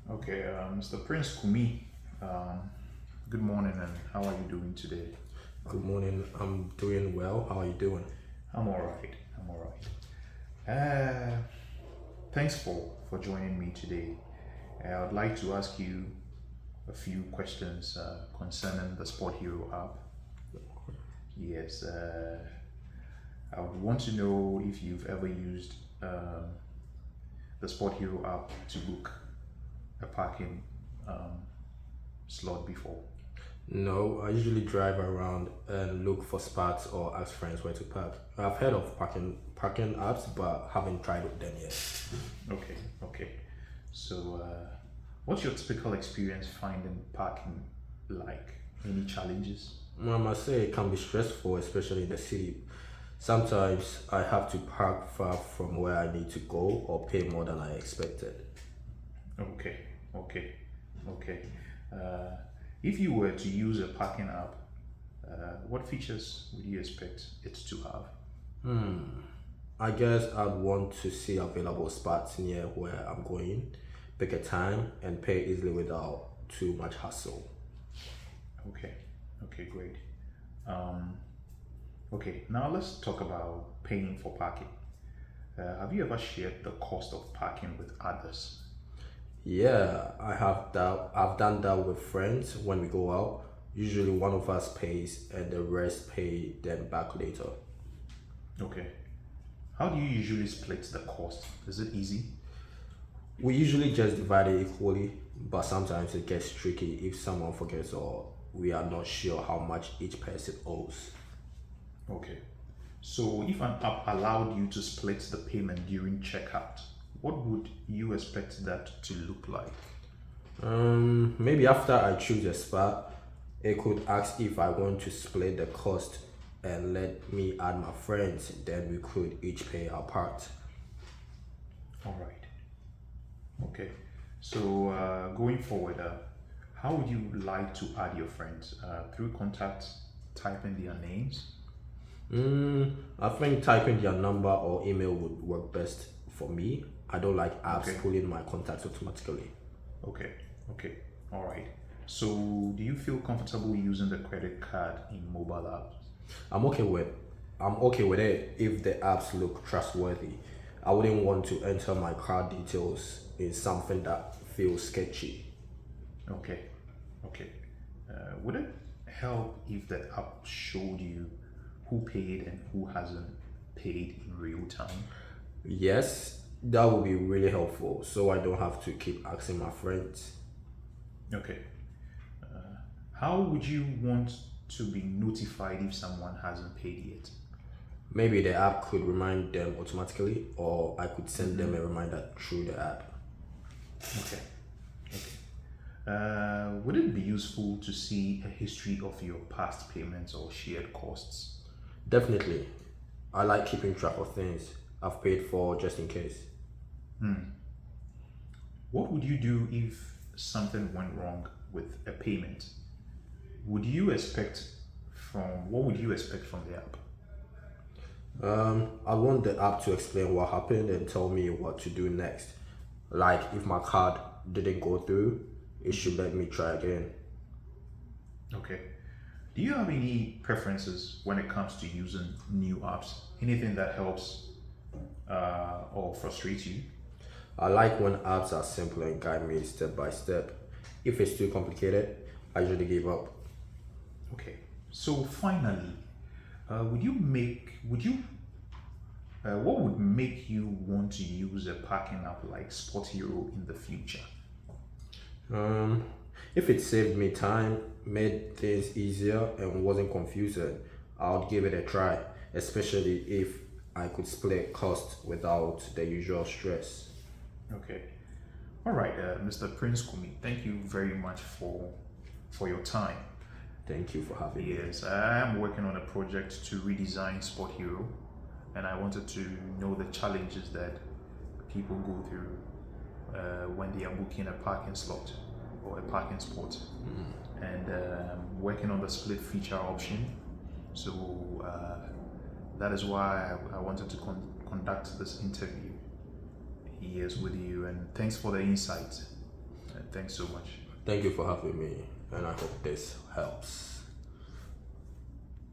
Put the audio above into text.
Okay, Mr. Prince Kumi, um, good morning and how are you doing today? Good morning. I'm doing well. How are you doing? I'm all right. I'm all right. Thanks for joining me today. I would like to ask you a few questions concerning the SpotHero app. Yes, I would want to know if you've ever used the SpotHero app to book a parking um, slot before. No, I usually drive around and look for spots or ask friends where to park. I've heard of parking apps, but haven't tried them yet. Okay, okay. So, what's your typical experience finding parking like? Any challenges? I must say it can be stressful, especially in the city. Sometimes I have to park far from where I need to go or pay more than I expected. Okay, okay, okay. Uh, if you were to use a parking app, what features would you expect it to have? I guess I'd want to see available spots near where I'm going, pick a time, and pay easily without too much hassle. Okay, okay, great. Um, okay, now let's talk about paying for parking. Have you ever shared the cost of parking with others? Yeah, I have that. I've done that with friends when we go out. Usually one of us pays and the rest pay them back later. Okay. How do you usually split the cost? Is it easy? We usually just divide it equally, but sometimes it gets tricky if someone forgets or we are not sure how much each person owes. Okay. So if an app allowed you to split the payment during checkout, what would you expect that to look like? Maybe after I choose a spot, it could ask if I want to split the cost and let me add my friends, then we could each pay our part. All right. Okay. So going forward, how would you like to add your friends? Through contact, type in their names? I think typing their number or email would work best for me. I don't like apps Okay. pulling my contacts automatically. Okay. Okay. All right. So do you feel comfortable using the credit card in mobile apps? I'm okay with I'm okay with it if the apps look trustworthy. I wouldn't want to enter my card details in something that feels sketchy. Okay. Okay. Would it help if the app showed you who paid and who hasn't paid in real time? Yes, that would be really helpful so I don't have to keep asking my friends. Okay. How would you want to be notified if someone hasn't paid yet? Maybe the app could remind them automatically or I could send them a reminder through the app. Okay. Okay. Would it be useful to see a history of your past payments or shared costs? Definitely. I like keeping track of things I've paid for just in case. What would you do if something went wrong with a payment? What would you expect from the app? I want the app to explain what happened and tell me what to do next. Like if my card didn't go through, it should let me try again. Okay. Do you have any preferences when it comes to using new apps? Anything that helps or frustrates you? I like when apps are simple and guide me step by step. If it's too complicated, I usually give up. Okay. So finally, would you what would make you want to use a parking app like SpotHero in the future? Um, if it saved me time, made things easier, and wasn't confusing, I would give it a try, especially if I could split costs without the usual stress. Okay. All right, Mr. Prince Kumi, thank you very much for your time. Thank you for having me. Yes, I am working on a project to redesign Sport Hero, and I wanted to know the challenges that people go through when they are booking a parking slot or a parking spot. And working on the split feature option. So that is why I wanted to conduct this interview. Yes, with you, and thanks for the insight. Thanks so much. Thank you for having me, and I hope this helps.